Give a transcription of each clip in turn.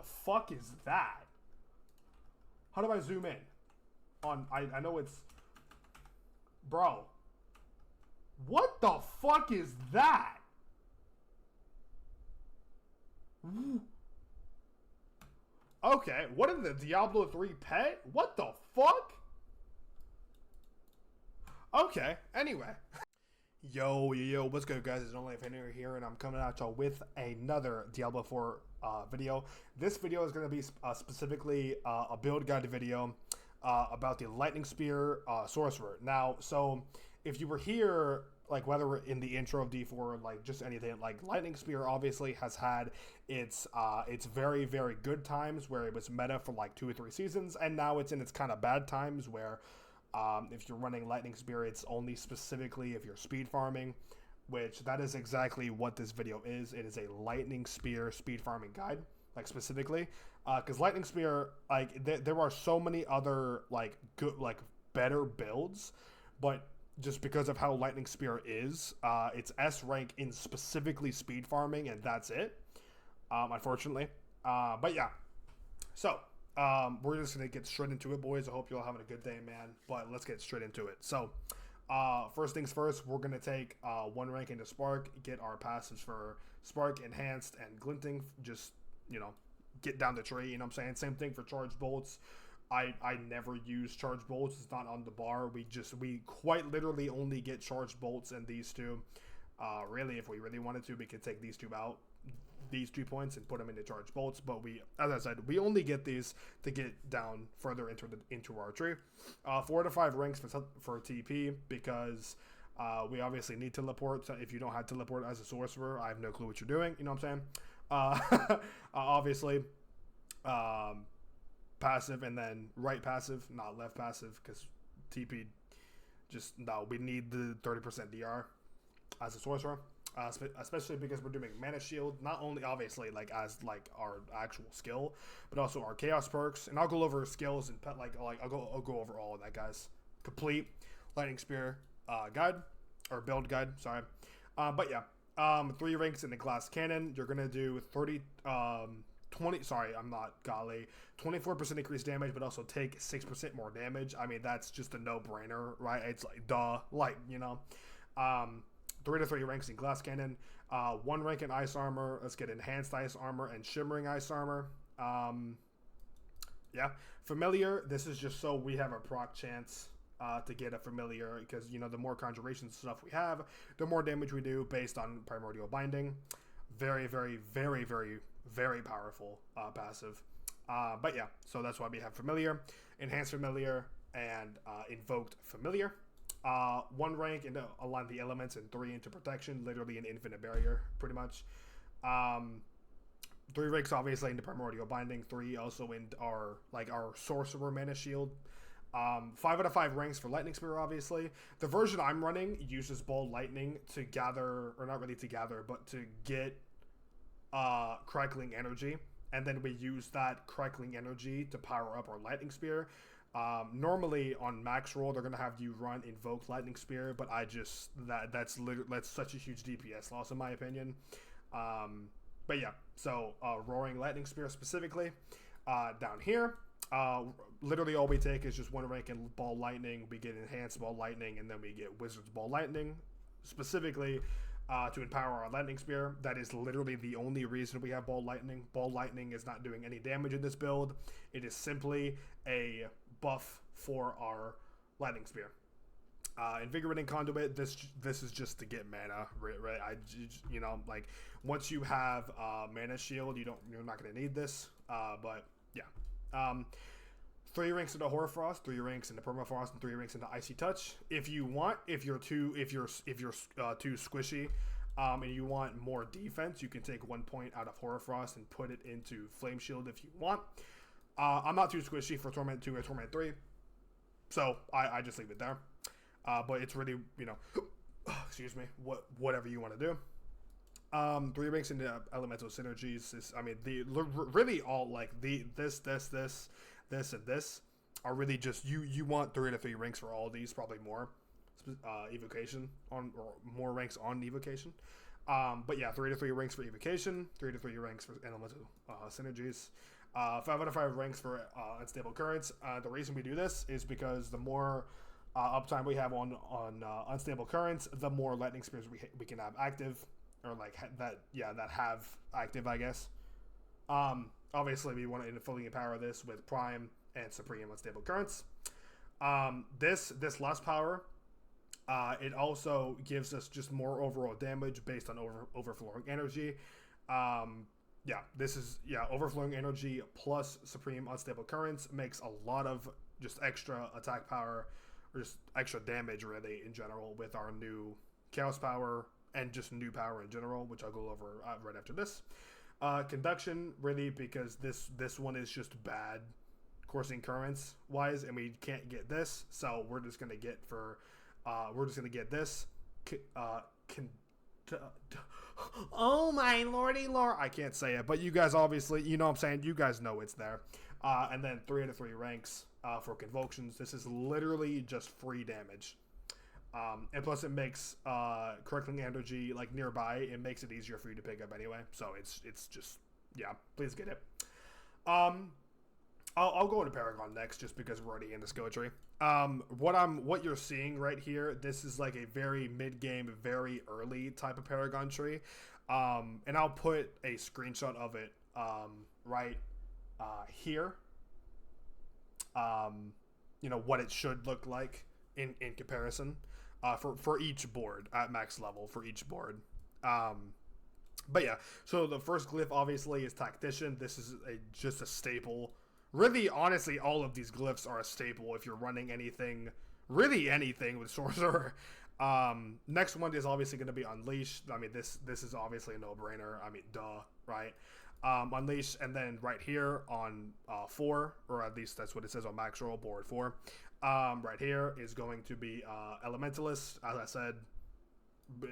fuck is that? How do I zoom in? I know it's... Bro. What the fuck is that? Okay, what is the Diablo 3 pet? What the fuck? Okay, anyway. Yo, what's good, guys? It's Only Fan here, and I'm coming at y'all with another Diablo 4 video. This video is going to be specifically a build guide video about the Lightning Spear Sorcerer. Now, so if you were here, like whether we're in the intro of D4, like just anything, like Lightning Spear obviously has had its very, very good times where it was meta for like 2 or 3 seasons, and now it's in its kind of bad times where if you're running Lightning Spear, it's only specifically if you're speed farming, which that is exactly what this video is. It is a Lightning Spear speed farming guide, like specifically, because Lightning Spear, like there are so many other like good, like better builds, but just because of how Lightning Spear is, it's S rank in specifically speed farming, and that's it, unfortunately. But yeah, so we're just gonna get straight into it, boys. I hope you're all having a good day, man. But let's get straight into it. So first things first, we're gonna take 1 rank into Spark, get our passives for Spark, Enhanced, and Glinting. Just, you know, get down the tree, you know what I'm saying? Same thing for Charged Bolts. I never use Charged Bolts. It's not on the bar. We quite literally only get Charged Bolts in these two. Really, if we really wanted to, we could take these two out, these 2 points, and put them into Charged Bolts. But we, as I said, we only get these to get down further into our tree. 4 to 5 ranks for TP, because we obviously need teleport. So if you don't have teleport as a sorcerer, I have no clue what you're doing. You know what I'm saying? Obviously, passive, and then right passive, not left passive, because TP just, no, we need the 30% DR as a sorcerer, especially because we're doing mana shield, not only obviously like as like our actual skill, but also our chaos perks. And I'll go over skills and pet, like I'll go over all of that, guys. Complete Lightning Spear guide, or build guide, sorry. But yeah, 3 ranks in the glass cannon. You're gonna do 24% increased damage, but also take 6% more damage. I mean, that's just a no-brainer, right? It's like, duh, like, you know. 3 to 3 ranks in glass cannon, 1 rank in ice armor. Let's get enhanced ice armor and shimmering ice armor. Yeah, familiar. This is just so we have a proc chance to get a familiar, because, you know, the more conjuration stuff we have, the more damage we do based on primordial binding. Very, very, very, very, very powerful passive. But yeah, so that's why we have familiar, enhanced familiar, and invoked familiar. 1 rank into align the elements, and 3 into protection, literally an infinite barrier, pretty much. 3 ranks obviously into primordial binding, 3 also in our sorcerer mana shield. 5 out of 5 ranks for Lightning Spear, obviously. The version I'm running uses Ball Lightning to gather, or not really to gather, but to get crackling energy, and then we use that crackling energy to power up our Lightning Spear. Normally on max roll, they're gonna have you run Invoke Lightning Spear, but I just that's such a huge DPS loss in my opinion. But yeah, so Roaring Lightning Spear specifically down here. Literally all we take is just 1 rank in Ball Lightning. We get Enhanced Ball Lightning, and then we get Wizard's Ball Lightning, specifically to empower our Lightning Spear. That is literally the only reason we have Ball Lightning. Ball Lightning is not doing any damage in this build. It is simply a buff for our Lightning Spear. Invigorating Conduit, this is just to get mana, right? You know, like, once you have mana shield, you're not going to need this, but yeah. 3 ranks into Hoarfrost, 3 ranks into Permafrost, and 3 ranks into Icy Touch. If you want, if you're too squishy, and you want more defense, you can take 1 point out of Hoarfrost and put it into Flame Shield if you want. I'm not too squishy for Torment 2 or Torment 3, so I just leave it there. But it's really, you know, excuse me, whatever you want to do. 3 ranks into elemental synergies. I mean, really all like this, and this are really just you want 3 to 3 ranks for all of these, probably more evocation on, or more ranks on evocation. But yeah, 3 to 3 ranks for evocation, 3 to 3 ranks for elemental synergies, 5 out of 5 ranks for unstable currents. The reason we do this is because the more uptime we have on unstable currents, the more lightning spears we can have active, or like that have active, I guess. Obviously, we want to fully empower this with prime and supreme unstable currents. This last power, it also gives us just more overall damage based on overflowing energy. This is overflowing energy plus supreme unstable currents makes a lot of just extra attack power, or just extra damage really in general with our new chaos power and just new power in general, which I'll go over right after this. Conduction, really, because this one is just bad coursing currents wise, and we can't get this, so we're just gonna get this. Oh my lordy lord, I can't say it, but you guys obviously, you know what I'm saying, you guys know it's there. And then 3 out of 3 ranks for convulsions. This is literally just free damage. And plus it makes crackling energy like nearby. It makes it easier for you to pick up anyway. So it's just, yeah, please get it. I'll go into Paragon next just because we're already in the skill tree. What you're seeing right here, this is like a very mid-game, very early type of Paragon tree. And I'll put a screenshot of it right here. You know, what it should look like in comparison. For each board at max level for each board. But yeah, so the first glyph obviously is Tactician. This is just a staple. Really, honestly, all of these glyphs are a staple if you're running anything, really anything with Sorcerer. Next one is obviously going to be Unleash. I mean, this is obviously a no-brainer. I mean, duh, right? Unleash, and then right here on 4, or at least that's what it says on max roll, board 4. Right here is going to be Elementalist. As I said,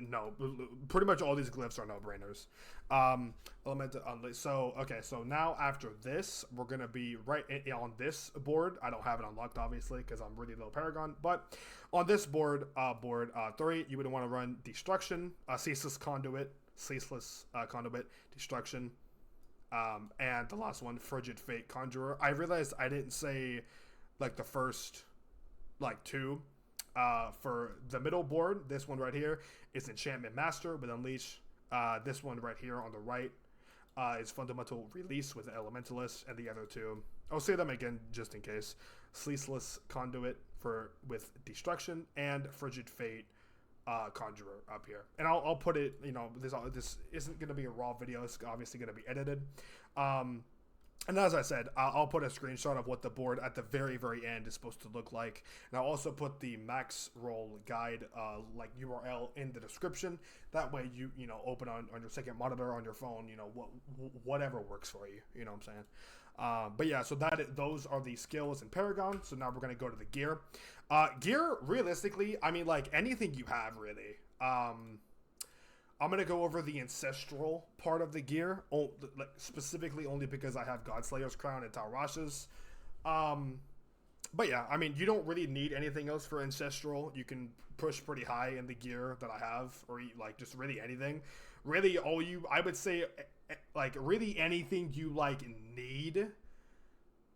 no, pretty much all these glyphs are no-brainers. So, okay, so now after this, we're going to be right on this board. I don't have it unlocked, obviously, because I'm really low Paragon. But on this board, board 3, you would want to run Destruction, Ceaseless Conduit, Destruction, and the last one, Frigid Fate Conjurer. I realized I didn't say, like, the first, like, 2. For the middle board, this one right here is Enchantment Master with Unleash. This one right here on the right is Fundamental Release with Elementalist, and the other 2, I'll say them again just in case. Ceaseless Conduit with Destruction, and Frigid Fate Conjurer up here. And I'll put it, you know, this isn't going to be a raw video. It's obviously going to be edited. And as I said, I'll put a screenshot of what the board at the very, very end is supposed to look like. And I'll also put the max roll guide, like URL in the description. That way you know, open on your second monitor on your phone, you know, whatever works for you. You know what I'm saying? But yeah, so those are the skills in Paragon. So now we're going to go to the gear. Gear, realistically, I mean, like anything you have, really. I'm going to go over the ancestral part of the gear, like specifically only because I have Godslayer's Crown and Taurash's. But yeah, I mean, you don't really need anything else for ancestral. You can push pretty high in the gear that I have, or like just really anything. Really, I would say, like really anything you like need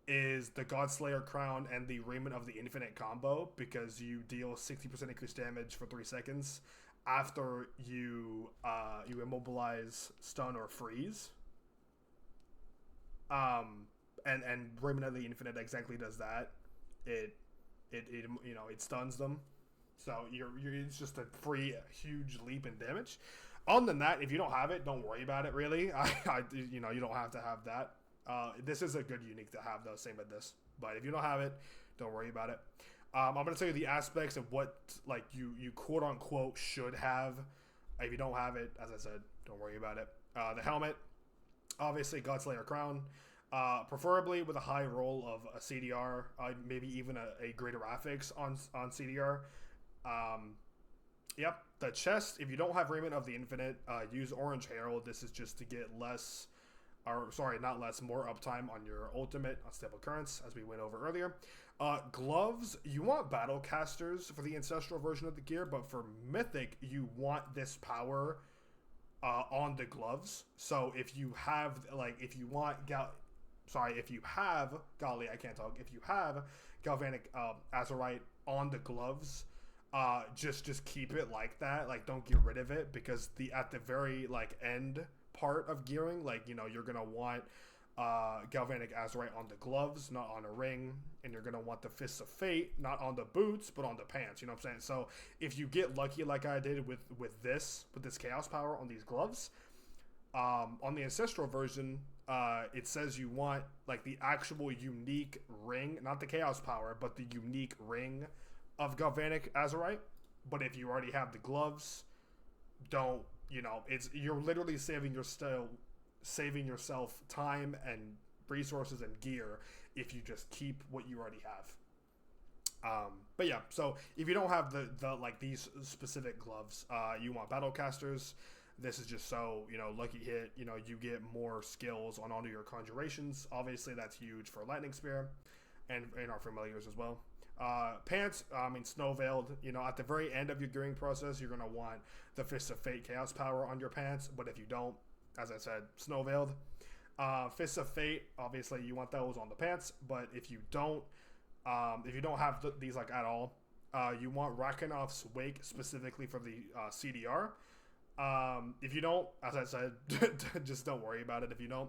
is the Godslayer Crown and the Raiment of the Infinite combo, because you deal 60% increased damage for 3 seconds. After you immobilize, stun, or freeze, and Raiment of the Infinite exactly does that. It you know, it stuns them, so it's just a free huge leap in damage. Other than that, if you don't have it, don't worry about it. Really, you know, you don't have to have that. This is a good unique to have though. Same with this, but if you don't have it, don't worry about it. I'm going to tell you the aspects of what, like, you quote-unquote should have. If you don't have it, as I said, don't worry about it. The helmet, obviously, Godslayer Crown. Preferably with a high roll of a CDR, maybe even a greater affix on CDR. Yep, the chest, if you don't have Raiment of the Infinite, use Orange Herald. This is just to get less, or sorry, not less, more uptime on your ultimate unstable currents, as we went over earlier. Gloves, you want Battlecasters for the ancestral version of the gear, but for Mythic, you want this power on the gloves. So if you have like if you want if you have golly I can't talk if you have galvanic azurite on the gloves, just keep it like that. Like don't get rid of it, because the at the very like end part of gearing, like you're gonna want galvanic azurite on the gloves, not on a ring, and you're gonna want the fists of fate not on the boots but on the pants. You know what I'm saying? So if you get lucky like I did with this chaos power on these gloves, on the ancestral version, it says you want like the actual unique ring, not the chaos power, but the unique ring of galvanic azurite. But if you already have the gloves, don't you're literally saving yourself time and resources and gear if you just keep what you already have. But yeah, so if you don't have the like these specific gloves, you want battle casters. This is just so lucky hit, you get more skills on all of your conjurations. Obviously that's huge for lightning spear and our familiars as well. Pants, snow veiled, at the very end of your gearing process, you're gonna want the Fist of Fate chaos power on your pants. But if you don't, as I said, snow veiled. Fists of Fate, obviously you want those on the pants. But if you don't have these like at all, you want Rakenov's Wake specifically for the CDR. If you don't, as I said, just don't worry about it if you don't.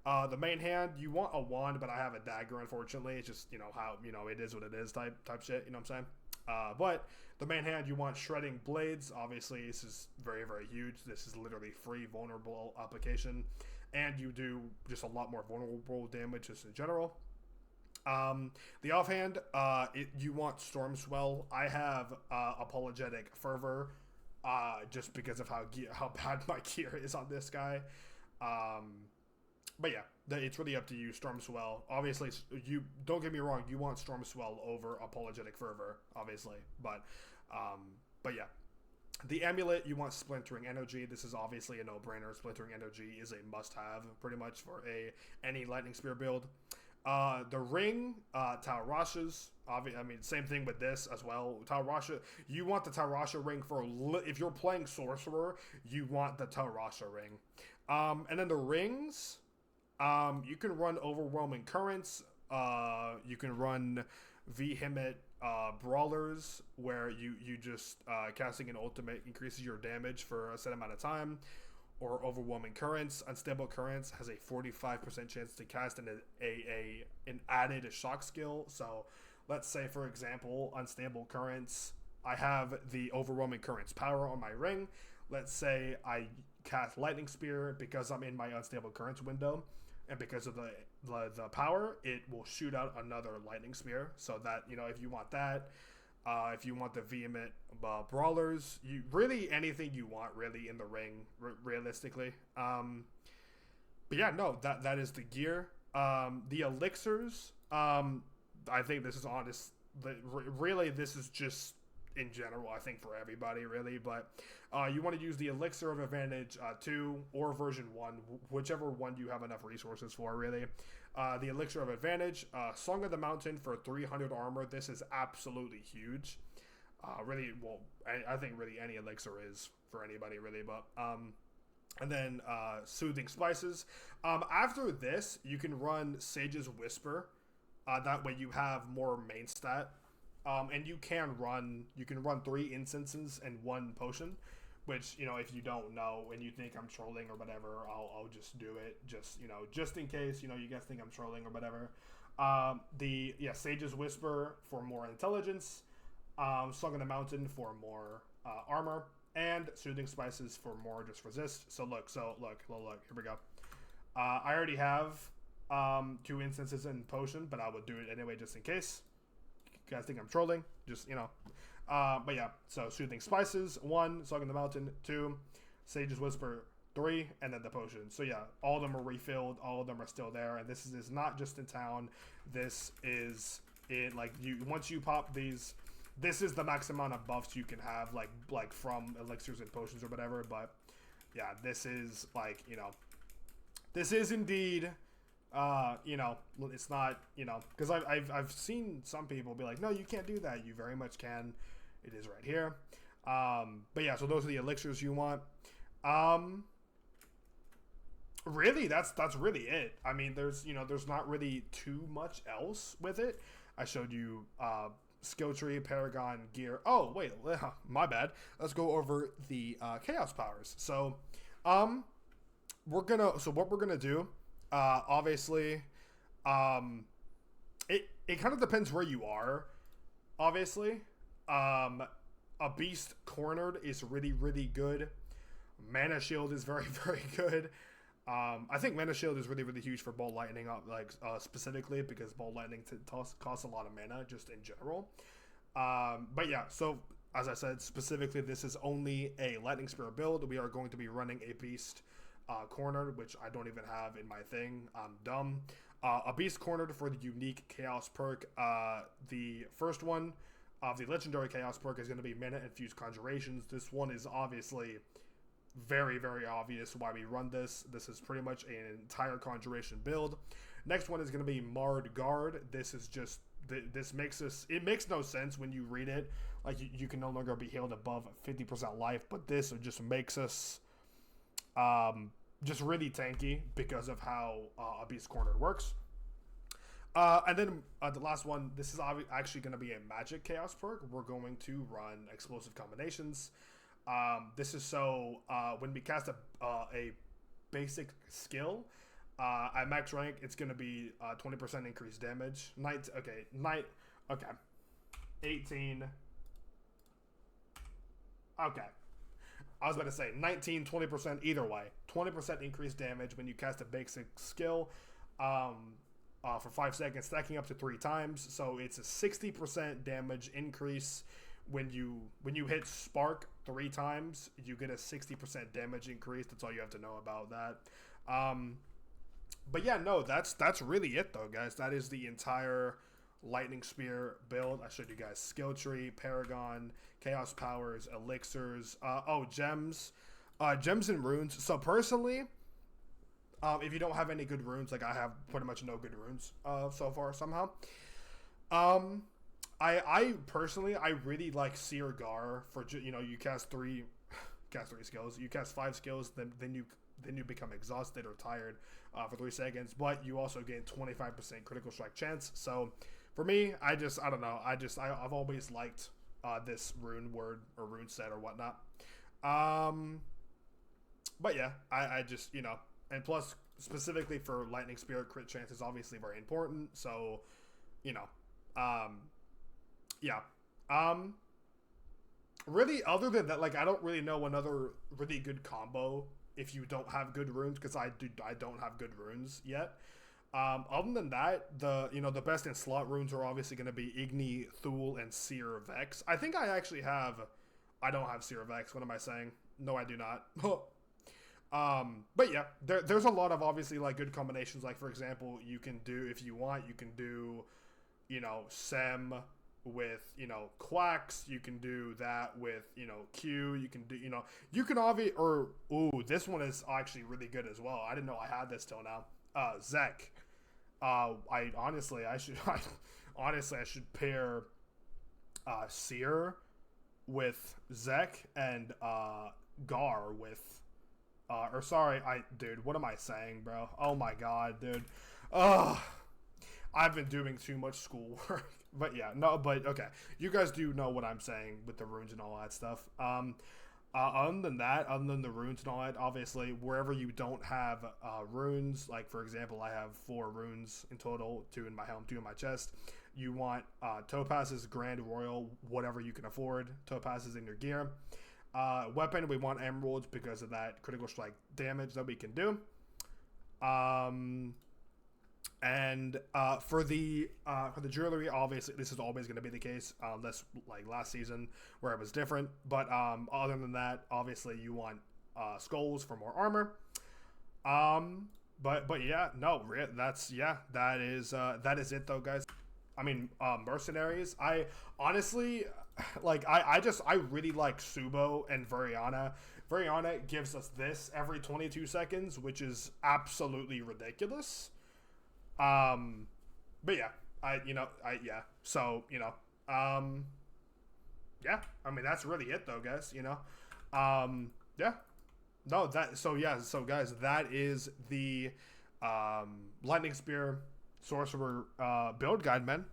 The main hand, you want a wand, but I have a dagger, unfortunately. It's just, how, it is what it is type shit, you know what I'm saying? But the main hand, you want Shredding Blades. Obviously, this is very, very huge. This is literally free vulnerable application, and you do just a lot more vulnerable damage just in general. The offhand, you want Storm Swell. I have Apologetic Fervor, just because of how bad my gear is on this guy. But yeah, it's really up to you. Storm Swell, obviously, you don't get me wrong. You want Storm Swell over Apologetic Fervor, obviously, but yeah, the amulet, you want Splintering Energy. This is obviously a no-brainer. Splintering Energy is a must-have, pretty much for any Lightning Spear build. The ring, Taurashas. Same thing with this as well. Taurasha, you want the Taurasha ring if you're playing Sorcerer, you want the Taurasha ring. And then the rings. You can run Overwhelming Currents. You can run Vehement Brawlers, where you just casting an ultimate increases your damage for a set amount of time. Or Overwhelming Currents. Unstable Currents has a 45% chance to cast an added shock skill. So let's say, for example, Unstable Currents, I have the Overwhelming Currents power on my ring. Let's say I cast Lightning Spear because I'm in my Unstable Currents window. And because of the power, it will shoot out another Lightning Spear. So that, if you want that, if you want the Vehement Brawlers, you really anything you want really in the ring, realistically. But yeah, no, that is the gear. The elixirs, I think this is honest. Really, this is just in general, I think, for everybody, really. But you want to use the Elixir of Advantage 2 or version 1, whichever one you have enough resources for, really. The Elixir of Advantage, Song of the Mountain for 300 armor. This is absolutely huge. Really, well, I think really any Elixir is for anybody, really. But and then Soothing Spices. After this, you can run Sage's Whisper. That way you have more main stat. And you can run 3 incenses and 1 potion, which, if you don't know and you think I'm trolling or whatever, I'll just do it, just in case, you guys think I'm trolling or whatever. Sage's Whisper for more intelligence, Song of the Mountain for more armor, and Soothing Spices for more just resist. So look, here we go. I already have 2 instances and potion, but I would do it anyway just in case. You guys think I'm trolling, just, but yeah, so Soothing Spices, 1, Song of the Mountain, 2, Sage's Whisper, 3, and then the potion. So yeah, all of them are refilled, all of them are still there, and this is not just in town, this is it, like, once you pop these, this is the max amount of buffs you can have, like from elixirs and potions or whatever. But yeah, this is, like, this is indeed, it's not, because I've seen some people be like, no, you can't do that. You very much can. It is right here. But yeah, so those are the elixirs you want. Um, really, that's really it. I mean, there's not really too much else with it. I showed you skill tree, paragon, gear. Oh wait, my bad. Let's go over the chaos powers. So, um, what we're gonna do, obviously, um, it kind of depends where you are. Obviously, um, a beast cornered is really good. Mana shield is very very good. I think Mana Shield is really huge for Bolt Lightning, specifically because Bolt Lightning costs a lot of mana just in general. But yeah, so as I said, specifically, this is only a Lightning Spear build. We are going to be running a Beast Cornered, which I don't even have in my thing. I'm dumb. A Beast Cornered for the unique Chaos perk. The first one of the Legendary Chaos perk is going to be Mana Infused Conjurations. This one is obviously very obvious why we run this. This is pretty much an entire conjuration build. Next one is going to be Marred Guard. This is just this makes us, it makes no sense when you read it, like you can no longer be healed above 50% life, but this just makes us just really tanky because of how a Beast Corner works. And then the last one, this is actually going to be a magic chaos perk. We're going to run explosive combinations. This is so when we cast a basic skill at max rank, it's going to be 20% increased damage. 18. Okay. I was about to say 19, 20% either way. 20% increased damage when you cast a basic skill for 5 seconds, stacking up to 3 times. So it's a 60% damage increase. When you hit Spark 3 times, you get a 60% damage increase. That's all you have to know about that. But yeah, no, that's really it though, guys. That is the entire Lightning Spear build. I showed you guys skill tree, paragon, chaos powers, elixirs, gems, gems and runes. So personally, if you don't have any good runes, like I have pretty much no good runes so far somehow. I personally, I really like Seer Gar for, you cast three skills. You cast 5 skills, then you become exhausted or tired for 3 seconds, but you also gain 25% critical strike chance. So for me, I don't know. I've always liked this rune word or rune set or whatnot. But yeah, I just, and plus specifically for Lightning Spear, crit chance is obviously very important. So, yeah. Really, other than that, like I don't really know another really good combo if you don't have good runes, because I don't have good runes yet. Other than that, the best in slot runes are obviously going to be Igni, Thule, and Seer Vex. I think I don't have Seer Vex. What am I saying? No, I do not. But yeah, there's a lot of obviously like good combinations. Like for example, you can do, if you want, you can do, Sem with, Quacks. You can do that with, Q. You can do, you can this one is actually really good as well. I didn't know I had this till now. Zek. I should pair Seer with Zek and Gar with dude, what am I saying, bro? Oh my god, dude. I've been doing too much schoolwork. But yeah, okay. You guys do know what I'm saying with the runes and all that stuff. Other than the runes and all that, obviously, wherever you don't have runes, like for example, I have 4 runes in total, 2 in my helm, 2 in my chest. You want topazes, grand, royal, whatever you can afford. Topazes in your gear. Weapon, we want emeralds because of that critical strike damage that we can do. And for the jewelry, obviously this is always going to be the case, unless like last season where it was different. But other than that, obviously you want skulls for more armor. But yeah, no, that is it though, guys. I mean, mercenaries. I honestly I really like Subo and Variana. Variana gives us this every 22 seconds, which is absolutely ridiculous. But yeah, so, yeah, I mean, that's really it though, guys, yeah. No, that so yeah, so guys, that is the lightning spear sorcerer build guide, man.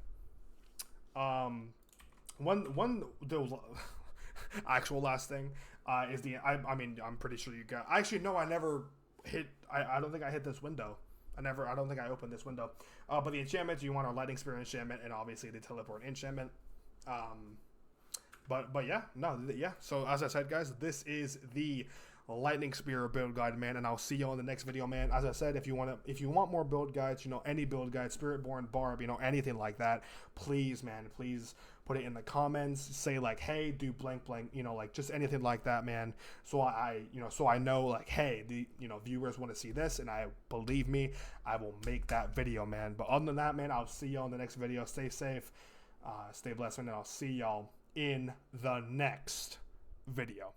Um, one the actual last thing is the I mean I'm pretty sure you got. Actually, no, I never hit. I don't think I hit this window. I don't think I opened this window. But the enchantments, you want a lightning spear enchantment and obviously the teleport enchantment. But yeah, no, yeah. So as I said, guys, this is the lightning spear build guide, man, and I'll see you on the next video, man. As I said, if you want more build guides, any build guide, Spiritborn, Barb, anything like that, please, man, please put it in the comments. Say like, hey, do blank blank, like just anything like that, man. So I know like, hey, the viewers want to see this, and believe me, I will make that video, man. But other than that, man, I'll see you on the next video. Stay safe, stay blessed, and I'll see y'all in the next video.